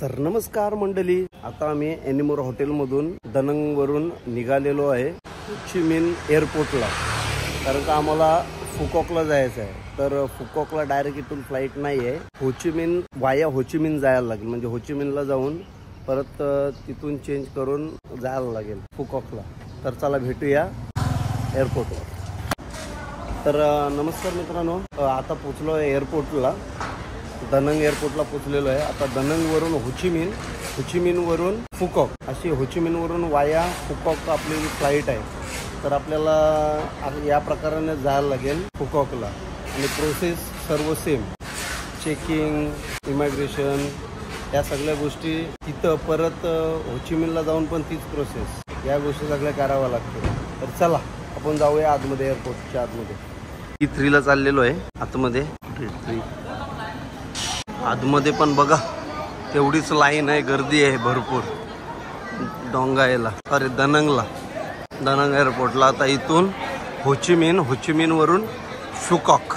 तर नमस्कार मंडळी, आता आम्ही एनिमोर हॉटेलमधून दनंगवरून निघालेलो आहे हो ची मिन्ह एअरपोर्टला. कारण का आम्हाला फुकॉकला जायचं आहे. तर फुकॉकला डायरेक्ट इथून फ्लाईट नाही आहे. हो ची मिन्ह वाया हो ची मिन्ह जायला लागेल. म्हणजे हो ची मिन्हला जाऊन परत तिथून चेंज करून जायला लागेल फुकॉकला. तर चला भेटूया एअरपोर्टवर. तर नमस्कार मित्रांनो, आता पोचलो आहे एअरपोर्टला. दनंग एअरपोर्टला पोचलेलो आहे. आता दनंगवरून हो ची मिन्हवरून फुकॉक, अशी हो ची मिन्हवरून वाया फुकॉक आपली फ्लाईट आहे. तर आपल्याला या प्रकाराने जायला लागेल फुकॉकला. आणि प्रोसेस सर्व सेम, चेकिंग, इमिग्रेशन, या सगळ्या गोष्टी तिथं परत हो ची मिन्हला जाऊन पण तीच प्रोसेस, या गोष्टी सगळ्या कराव्या लागतील. तर चला आपण जाऊया आतमध्ये, एअरपोर्टच्या आतमध्ये. T3ला चाललेलो आहे आतमध्ये. T3 आतमध्ये पण बघा तेवढीच लाईन आहे, गर्दी आहे भरपूर डोंगायला, अरे दनंगला, दनंग एअरपोर्टला. आता इथून हो ची मिन्हवरून फुकॉक.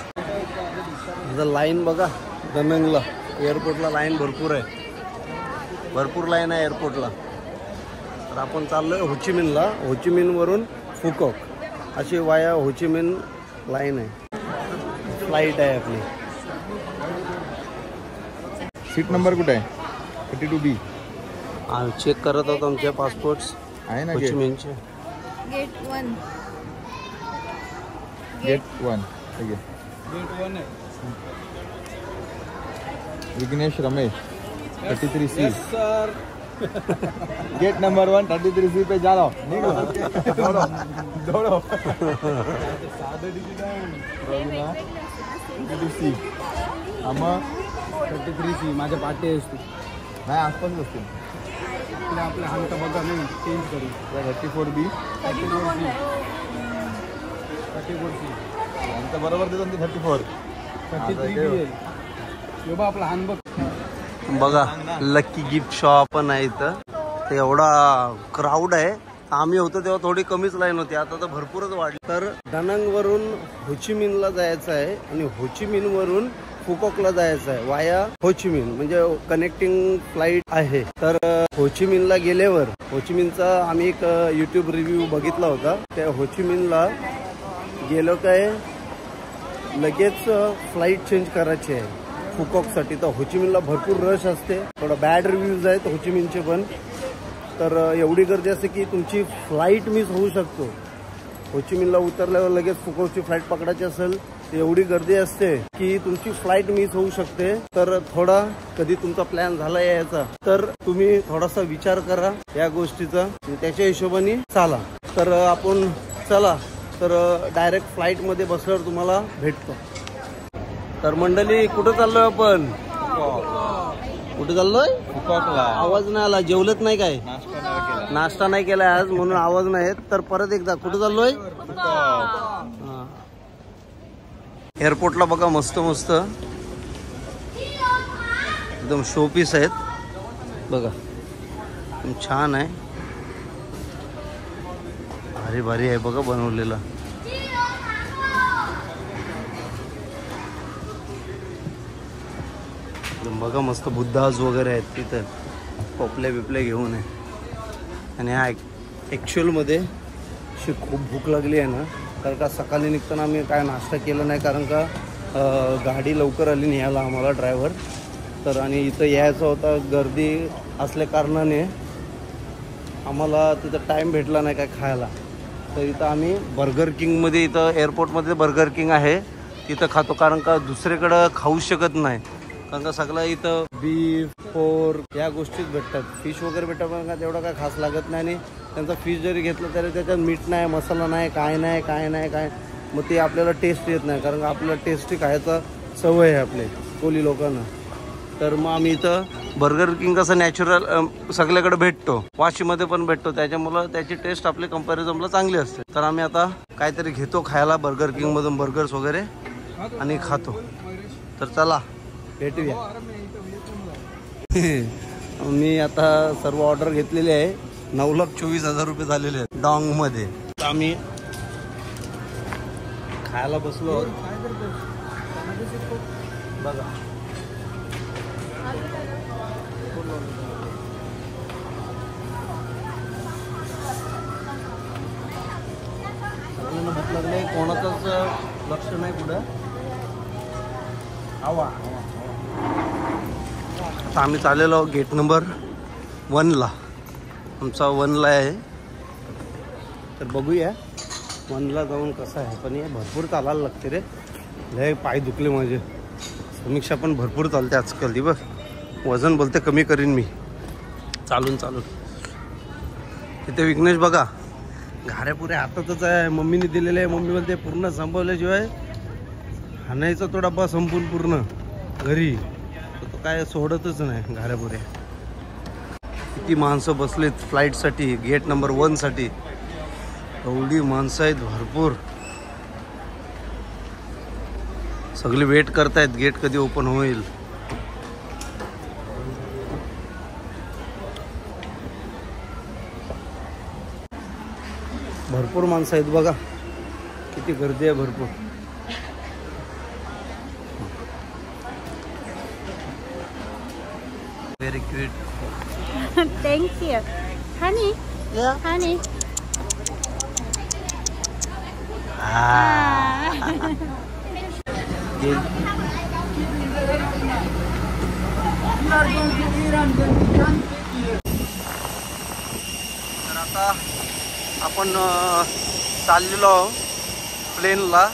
लाईन बघा दनंगला एअरपोर्टला लाईन भरपूर आहे, भरपूर लाईन आहे एअरपोर्टला. तर आपण चाललोय हो ची मिन्हला. हो ची मिन्हवरून फुकॉक अशी वाया हो ची मिन्ह लाईन आहे, फ्लाईट आहे आपली. सीट नंबर कुठे आहे? 32B. चेक करत होतो आमचे पासपोर्ट्स आहे ना हो ची मिन्हचे. गेट 1. गेट 1. ठीक आहे. गेट 1 है. Vighnesh Ramesh 33C. Yes sir. Gate number 1 33C पे जा रहा हूँ. निकलो दौड़ो. साधं तिकीट आहे. 32C. मग 33C माझ्या पाठी आहेस तू. नाही आसपासच असतील. आपल्या हांता बघा नाही चेंज करू. 34B. 34C. आमचं बरोबर देतो ते 34. 33 यो बा आपला हान बघ. बघा लकी गिफ्ट शॉप पण आहे इथं. तर एवढा क्राऊड आहे. आम्ही होतो तेव्हा थोडी कमीच लाईन होती, आता तर भरपूरच वाढली. तर दनंगवरून हो ची मिन्हला जायचं आहे आणि हो ची मिन्हवरून फुकॉकला जायचं आहे वाया हो ची मिन्ह, म्हणजे कनेक्टिंग फ्लाईट आहे. तर हो ची मिन्हला गेल्यावर हो ची मिन्हचा आम्ही एक यूट्यूब रिव्ह्यू बघितला होता. त्या हो ची मिन्हला गेलो काय लगेच फ्लाईट चेंज करायची आहे फुकॉकसाठी. तर हो ची मिन्हला भरपूर रश असते, थोडा बॅड रिव्ह्यूज आहेत हो ची मिन्हचे पण. तर एवढी गर्दी असते की तुमची फ्लाईट मिस होऊ शकतो. हो ची मिन्हला उतरल्यावर लगेच फुकॉकची फ्लाईट पकडायची असेल तर एवढी गर्दी असते की तुमची फ्लाईट मिस होऊ शकते. तर थोडा कधी तुमचा प्लॅन झाला यायचा तर तुम्ही थोडासा विचार करा या गोष्टीचा, त्याच्या हिशोबाने चाला. तर आपण चला, तर डायरेक्ट फ्लाईटमध्ये बसल्यावर तुम्हाला भेटतो. तर मंडळी कुठं चाललोय आपण? कुठे चाललोय? फुकॉकला. आवाज नाही आला, जेवलत नाही काय? नाश्ता नाही केलाय आज म्हणून आवाज नाही येत. तर परत एकदा कुठे चाललोय? एअरपोर्टला बघा मस्त मस्त एकदम शोपीस आहेत बघा, एकदम छान आहे, भारी भारी आहे बघा बनवलेलं. बघा मस्त बुद्धाज वगैरे आहेत तिथं, टोपल्या बिपल्या घेऊन आहे. आणि हा ॲक्च्युअलमध्ये अशी खूप भूक लागली आहे ना, कारण का सकाळी निघताना आम्ही काय नाश्ता केला नाही, कारण का गाडी लवकर आली न्यायला आम्हाला ड्रायव्हर. तर आणि इथं यायचं होता, गर्दी असल्या कारणाने आम्हाला तिथं टाईम भेटला नाही काय खायला. तर इथं आम्ही बर्गर किंगमध्ये, इथं एअरपोर्टमध्ये बर्गर किंग आहे तिथं खातो, कारण का दुसरीकडं खाऊ शकत नाही. कारण का सगळं इथं बीफ, पोर्क या गोष्टीच भेटतात. फिश वगैरे भेटतात पण का तेवढं काय खास लागत नाही. आणि त्यांचा फिश जरी घेतलं तरी त्याच्यात मीठ नाही, मसाला नाही, काय नाही. मग ते आपल्याला टेस्ट येत नाही, कारण का आपल्याला टेस्टी खायचा सवय आहे आपले कोली लोकांना. तर मग आम्ही इथं बर्गर किंग कसं नॅचरल सगळ्याकडे भेटतो, वाशीमध्ये पण भेटतो, त्याच्यामुळं त्याची टेस्ट आपली कंपॅरिझनला चांगली असते. तर आम्ही आता काहीतरी घेतो खायला बर्गर किंगमधून बर्गर्स वगैरे आणि खातो. तर चला भेटूया. मी आता सर्व ऑर्डर घेतलेली आहे. 9,24,000 रुपये झालेले आहेत डॉंगमध्ये. आम्ही खायला बसलो बघा. लक्ष नाही पुढं. आता आम्ही चाललेलो गेट नंबर 1ला. आमचा 1ला आहे. तर बघूया 1ला जाऊन कसं आहे. पण हे भरपूर चालायला लागते रे. लय पाय दुखले माझे. समीक्षा पण भरपूर चालते आजकाल. ती बघ वजन बोलते कमी करीन मी चालून चालून. तिथे विघ्नेश बघा घाऱ्या पुऱ्या हातातच आहे. मम्मीने दिलेले आहे. मम्मी बोलते पूर्ण संपवल्याशिवाय हाणायचा तो डब्बा संपून पूर्ण घरी. तो काय सोडतच नाही घाऱ्या पुऱ्या. किती माणसं बसलेत फ्लाईटसाठी गेट नंबर 1साठी. एवढी माणसं आहेत भरपूर. सगळे वेट करतायत गेट कधी ओपन होईल. भरपूर माणसं आहेत बघा. किती गर्दी आहे भरपूर. Very cute. Thank you. Honey. Yeah. Honey. तर आता आपण चाललेलो प्लेनला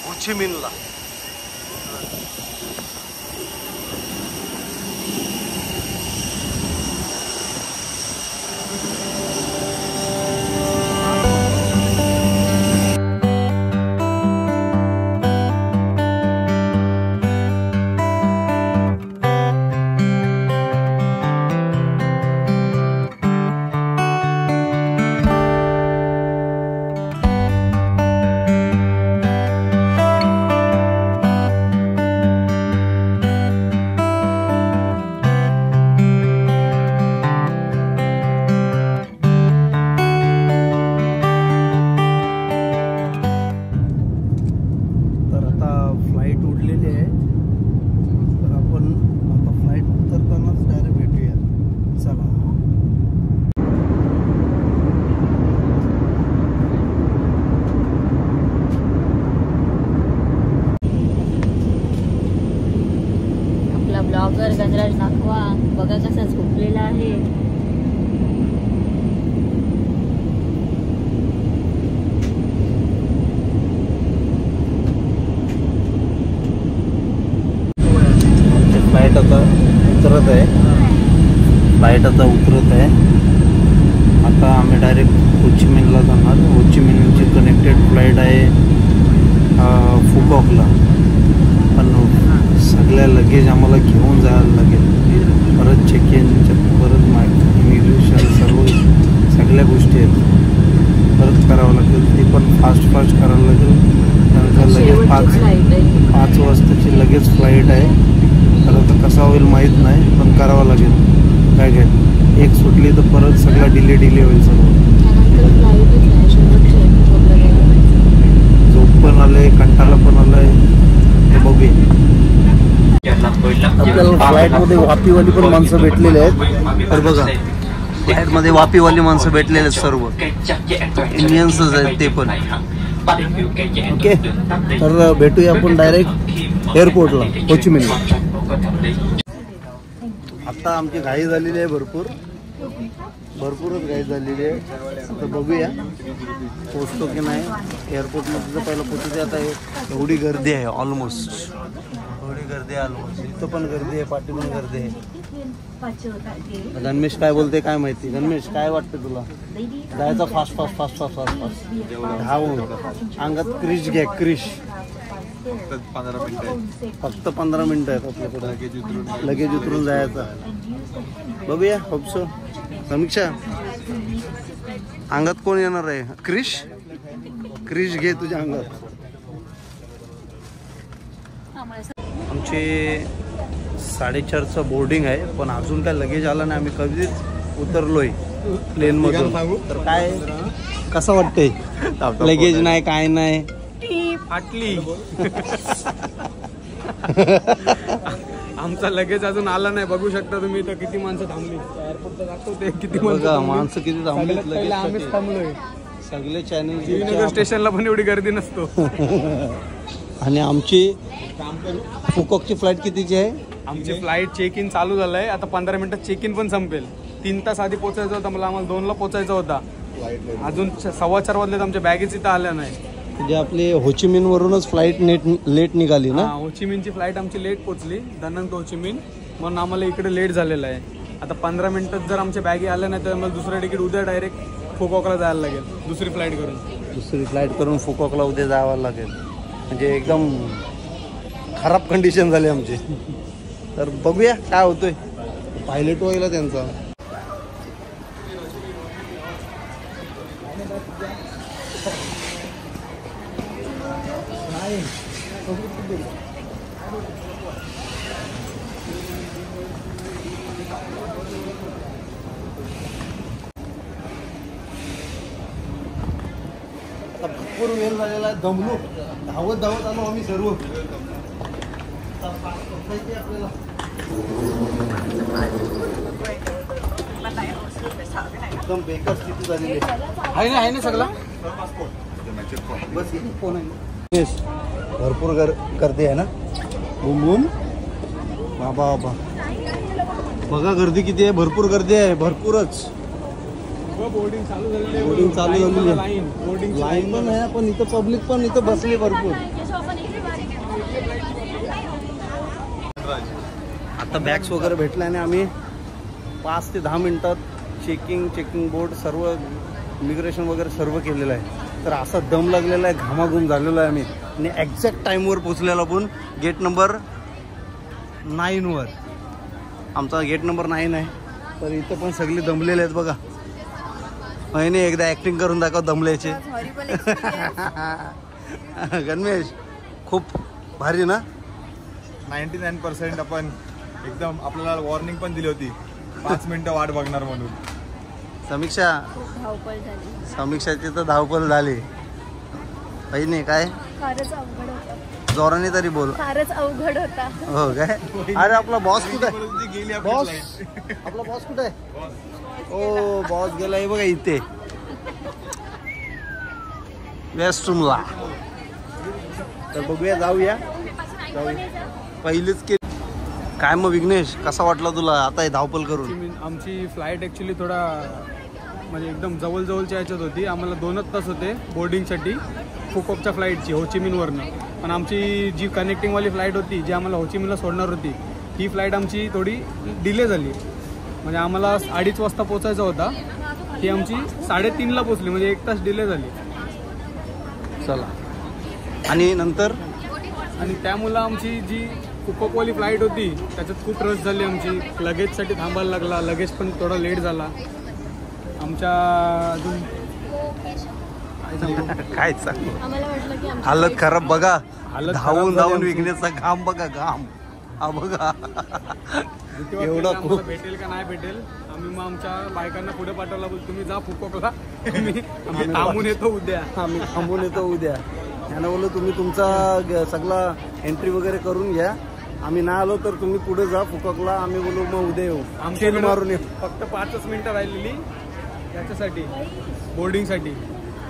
हो ची मिनला. ब्लॉगर गजराज नाखवा बघा कसा झोपलेला आहे. फ्लाइट आता उतरत आहे. फ्लाइट आता उतरत आहे. आता आम्ही डायरेक्ट हो ची मिनला जाणार. हो ची मिनची कनेक्टेड फ्लाईट आहे फुकॉकला. पण सगळ्या लगेज आम्हाला घेऊन जायला लागेल. परत चेक इन परत इमिग्रेशन सर्व सगळ्या गोष्टी आहेत परत करावं लागेल. ती पण फास्ट करावं लागेल. त्यानंतर लगेच 5 वाजताची लगेच फ्लाईट आहे. तर आता कसा होईल माहीत नाही पण करावं लागेल. काय काय एक सुटली तर परत सगळा डिले होईल सर्व. झोप पण आलंय कंटाळा पण आलाय. ते बघूया. आपल्याला फ्लाईटमध्ये वापीवाली पण माणसं भेटलेली आहेत. तर बघा फ्लाईटमध्ये वापीवाली माणसं भेटलेले आहेत सर्व इंडियन्सच आहेत ते पण. ओके तर भेटूया आपण डायरेक्ट एअरपोर्टला हो ची मिनला. आता आमची घाई झालेली आहे भरपूरच घाई झालेली आहे. आता बघूया पोचतो की नाही. एअरपोर्टमध्ये पहिलं पोचते. आता एवढी गर्दी आहे ऑलमोस्ट. इथं पण गर्दी आहे पाठी पण गर्दी आहे. गणेश काय बोलते काय माहिती. गणेश काय वाटतं तुला. जायचं फास्ट धावून. अंगात क्रिश घ्या क्रिश. फक्त 15 मिनिटं आहेत आपल्याकडे. लगेज उतरून जायचं. बघूया होपसो. समीक्षा अंगात कोण येणार आहे. क्रिश घे तुझ्या अंगात. आमचे 4:30चं बोर्डिंग आहे पण अजून काय लगेज आला नाही. आम्ही कधीच उतरलोय प्लेनमधून. तर काय कसं वाटतंय. लगेज नाही काय नाही. फाटली. आमचा लगेज अजून आला नाही. बघू शकता तुम्ही तर किती माणसं थांबली. एअरपोर्टला दाखवते किती माणसं किती थांबली. आम्हीच थांबलोय. सगळे चॅनल स्टेशनला पण एवढी गर्दी नसतो. आणि आमची फुकॉकची फ्लाईट कितीची आहे? आमची फ्लाईट चेक इन चालू झालं आहे आता 15 मिनिटात चेक इन पण संपेल. 3 तास आधी पोहोचायचं होतं मला, आम्हाला 2ला पोहोचायचं होता. अजून 4:15 वाजलेत, आमच्या बॅगेच इथं आल्या नाही. म्हणजे आपली होचिमिन वरूनच फ्लाईट लेट निघाली ना? होचिमिनची फ्लाईट आमची लेट पोहोचली, दनंग टू होचिमिन, म्हणून आम्हाला इकडे लेट झालेलं आहे. आता 15 मिनिटात जर आमच्या बॅगे आल्या नाही तर आम्हाला दुसरं तिकीट उद्या डायरेक्ट फुकॉकला जायला लागेल, दुसरी फ्लाईट करून फुकॉकला उद्या जावं लागेल. म्हणजे एकदम खराब कंडिशन झाली आमची. तर बघूया काय होतोय. पायलट व्हायला त्यांचा भरपूर वेळ झालेला आहे. दमलो, धावत धावत आलो आम्ही सर्व. आपल्याला एकदम बेकार स्थिती झालेली आहे ना सगळा. बस फोन आहे. भरपूर गर्दी आहे ना. बुम बुम बाबा बाबा, बघा गर्दी किती आहे. भरपूर गर्दी आहे, भरपूरच. बोर्डिंग चालू झालेली आहे. लाईन पण आहे, पण इथं पब्लिक पण इथं बसली भरपूर. आता बॅग्स वगैरे भेटल्या आणि आम्ही 5 ते 10 मिनिटात चेकिंग बोर्ड सर्व इमिग्रेशन वगैरे सर्व केलेलं आहे. तर असा दम लागलेला आहे, घामाघूम झालेला आहे आम्ही. आणि एक्झॅक्ट टाईमवर पोचलेलो पण गेट नंबर 9वर. आमचा गेट नंबर 9 आहे. तर इथं पण सगळे दमलेले आहेत बघा. नाही एकदा ॲक्टिंग करून दाखव दमल्याचे. गणेश खूप भारी ना. 99% आपण एकदम, आपल्याला वॉर्निंग पण दिली होती 5 मिनिटं वाट बघणार म्हणून. समीक्षाची तर धावपळ झाली. नाही काय फारच अवघड होता. जोराने तरी बोल. फारच अवघड होता. हो काय. अरे आपला बॉस कुठे आहे? बॉस, आपला बॉस कुठे आहे? ओ बॉस गेला आहे बघा इथे वेस्ट रूमला. तर बघूया, जाऊया पहिलीच के. काय मग विघ्नेश, कसा वाटला तुला आता हे धावपल करून? आमची फ्लाईट ॲक्च्युली थोडा म्हणजे एकदम जवळच्या ह्याच्यात होती. आम्हाला 2च तास होते बोर्डिंगसाठी फुकॉकच्या फ्लाईटची होचिमिनवरनं. पण आमची जी कनेक्टिंगवाली फ्लाईट होती, जी आम्हाला होचिमिनला सोडणार होती, ही फ्लाईट आमची थोडी डिले झाली. म्हणजे आम्हाला 2:30 वाजता पोचायचा होता, ती आमची 3:30ला पोचली, म्हणजे 1 तास डिले झाली. चला. आणि नंतर त्यामुळं आमची जी फुकॉकवाली फ्लाईट होती त्याच्यात खूप रश झाली आमची. लगेजसाठी थांबायला लागला, लगेज पण थोडा लेट झाला आमच्या. अजून काय सांगू, आम्हाला वाटलं की हालत खराब बघा. धावून विघ्नेशचा घाम बघा, घाम हा बघा. एवढा खूप भेटेल का नाही भेटेल. आम्ही मग आमच्या बायकांना पुढे पाठवला, बोल तुम्ही जा फुकॉकला, आम्ही थांबून येतो उद्या. आम्ही थांबून येतो उद्या. त्यानं बोललो तुम्ही तुमचा सगळा एंट्री वगैरे करून घ्या, आम्ही नाही आलो तर तुम्ही पुढे जा फुकॉकला. आम्ही बोलू मग उद्या येऊ, आमच्या मारून येऊ. फक्त 5च मिनिटं राहिलेली त्याच्यासाठी, बोर्डिंगसाठी.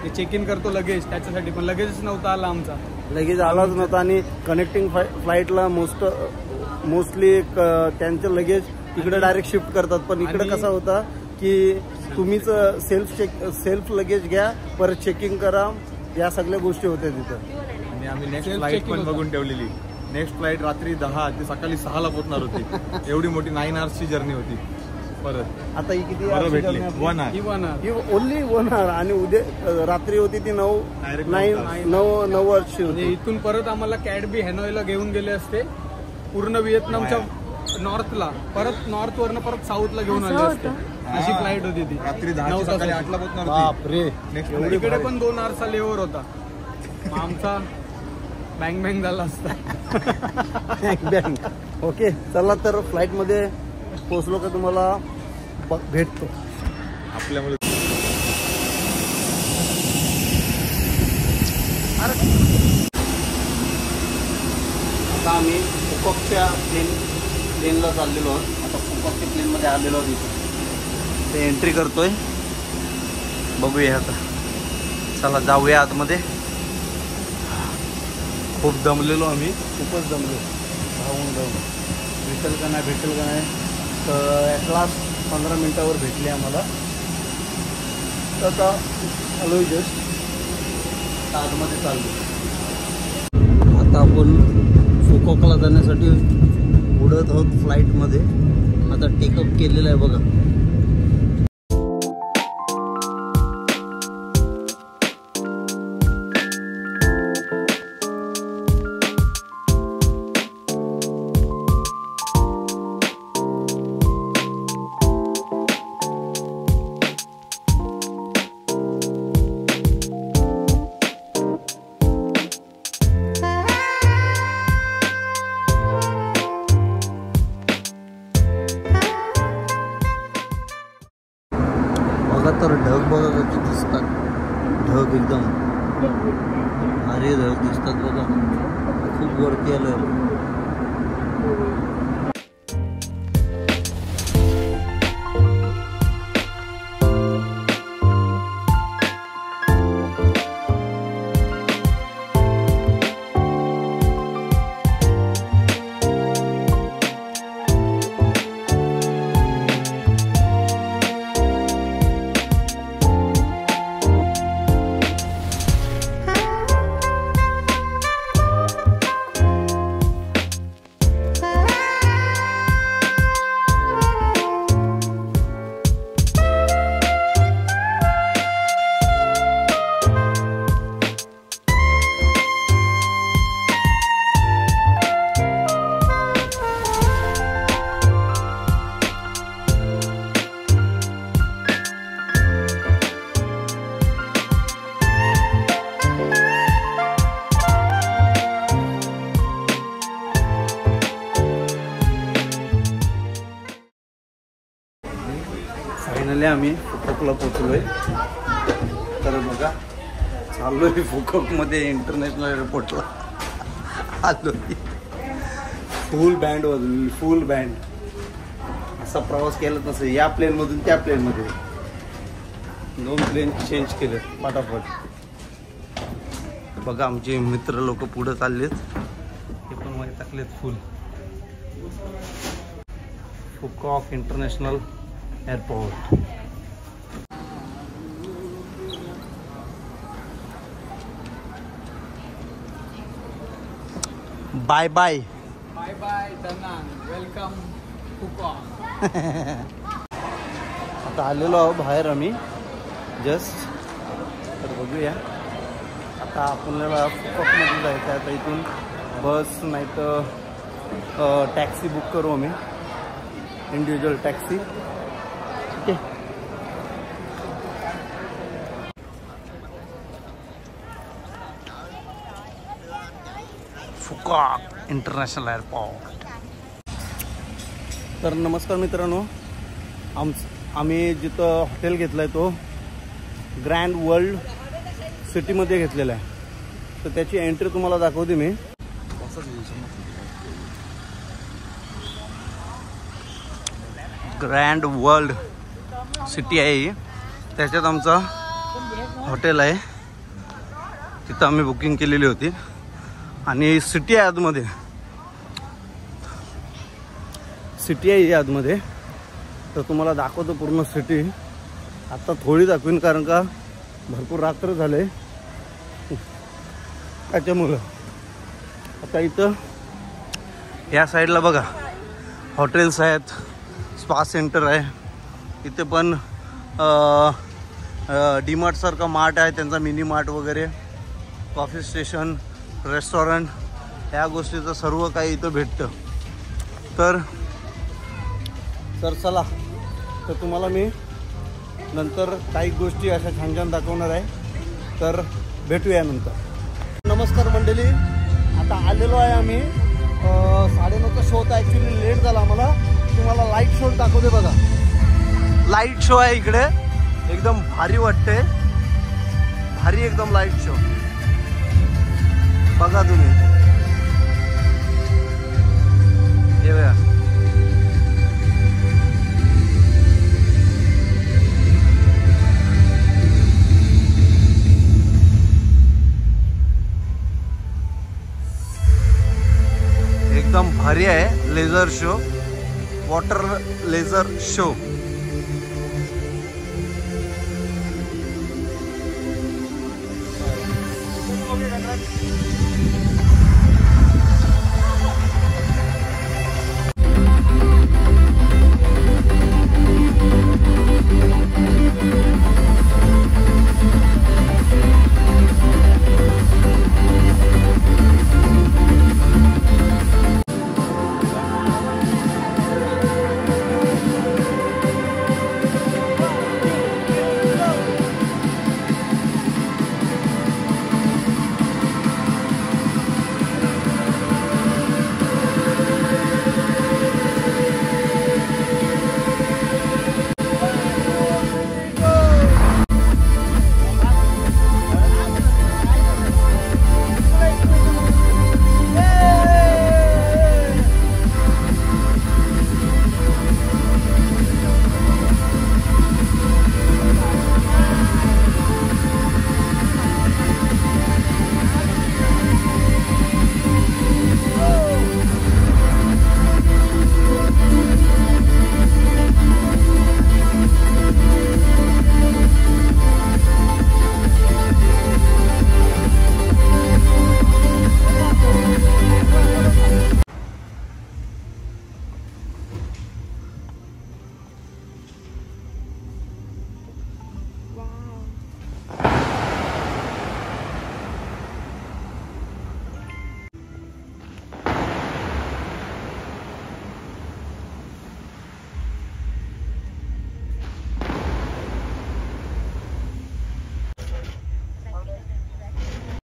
ते चेक इन करतो लगेज त्याच्यासाठी, पण लगेजच नव्हता आला आमचा. लगेच आलाच नव्हता. आणि कनेक्टिंग फ्लाईटला मोस्टली त्यांचं लगेज इकडे डायरेक्ट शिफ्ट करतात. पण इकडे कसा होता की तुम्हीच सेल्फ लगेज घ्या, परत चेकिंग करा, या सगळ्या गोष्टी होत्या तिथं. आणि आम्ही नेक्स्ट फ्लाईट पण बघून ठेवलेली. नेक्स्ट फ्लाईट रात्री 10 ते सकाळी 6ला पोहोचणार होती. एवढी मोठी 9 आवर्सची जर्नी होती. परत आता ही किती भेटली 1 आवर. ही ओनली 1 आवर. आणि उद्या रात्री होती ती 9 आवर्सची होती. इथून परत आम्हाला कॅडबी हॅनॉयला घेऊन गेले असते, पूर्ण व्हिएतनामच्या नॉर्थला, परत नॉर्थवरनं परत साऊथला घेऊन आले असते. अशी फ्लाईट होती ती. रात्री 10 ते सकाळी 8ला पोहोचणार होती. बापरे. नेक्स्ट इकडे पण 2 आवर्सचा लेवर होता. आमचा बँग झाला असता. बँग. ओके चला, तर फ्लाईट मध्ये पोहोचलो का तुम्हाला भेटतो आपल्यामुळे. आता आम्ही फुकॉकच्या प्लेनला चाललेलो आहोत. आता फुकॉकच्या प्लेनमध्ये आलेलो आहोत. इथं ते एंट्री करतोय, बघूया आता. चला जाऊया आतमध्ये. खूप दमलेलो आम्ही, खूपच दमलो धावून भेटेल का नाही तर ॲट लास्ट 15 मिनटावर भेटली आम्हाला. तर आता आलो जस्ट आतमध्ये चाललो. आता आपण फुकॉकला जाण्यासाठी उडत आहोत फ्लाईटमध्ये. आता टेकअप केलेलं आहे बघा. तर ढग बघा कसे दिसतात. ढग एकदम भारी ढग दिसतात बघा. खूप वरती आलं. फायनली आम्ही फुकॉकला पोचलोय. तर बघा चाललोय फुकॉकमध्ये इंटरनॅशनल एअरपोर्टला आलो. फुल बँड वाजवली, फुल बँड. असा प्रवास केला नसेल या प्लेनमधून त्या प्लेनमध्ये. 2 प्लेन चेंज केले फटाफट. बघा आमचे मित्र लोक पुढे चाललेत. हे पण मध्ये टाकलेत full. Phu Quoc international airport. Bye bye bye bye Da Nang, welcome Phu Quoc. आता आलेलो आहो बाहेर आम्ही जस्ट. तर बघूया आता आपल्याला फुकॉकमध्ये जायचं आहे. आता इथून बस नाही तर टॅक्सी बुक करू आम्ही, इंडिव्हिज्युअल टॅक्सी. ठीक आहे. फुकॉक इंटरनॅशनल एअरपोर्ट. तर नमस्कार मित्रांनो, आम्ही जिथं हॉटेल घेतलं आहे तो ग्रँड वर्ल्ड सिटीमध्ये घेतलेला आहे. तर त्याची एंट्री तुम्हाला दाखवते मी. ग्रँड वर्ल्ड सिटी आहे ही. त्याच्यात आमचा हॉटेल आहे. तिथं आम्ही बुकिंग केलेली होती. आणि सिटी आहे आतमध्ये, सिटी आहे ही आतमध्ये. तर तुम्हाला दाखवतो पूर्ण सिटी. आत्ता थोडी दाखवीन कारण का भरपूर रात्र झाले त्याच्यामुळं. आता इथं या साईडला बघा हॉटेल्स आहेत, स्पा सेंटर आहे. इथे पण डीमार्ट सारखा मार्ट आहे त्यांचा, मिनी मार्ट वगैरे, कॉफी स्टेशन, रेस्टॉरंट, ह्या गोष्टीचं सर्व काही इथं भेटतं. तर चला, तर तुम्हाला मी नंतर काही गोष्टी अशा छान छान दाखवणार आहे. तर भेटूया नंतर. नमस्कार मंडळी, आता आलेलो आहे आम्ही. 9:30चा शो होता. ॲक्च्युली लेट झाला आम्हाला. तुम्हाला लाईट शो दाखवते बघा. लाईट शो आहे इकडे, एकदम भारी वाटते, भारी एकदम लाईट शो बघा तुम्ही. हे बघा laser show, water laser show.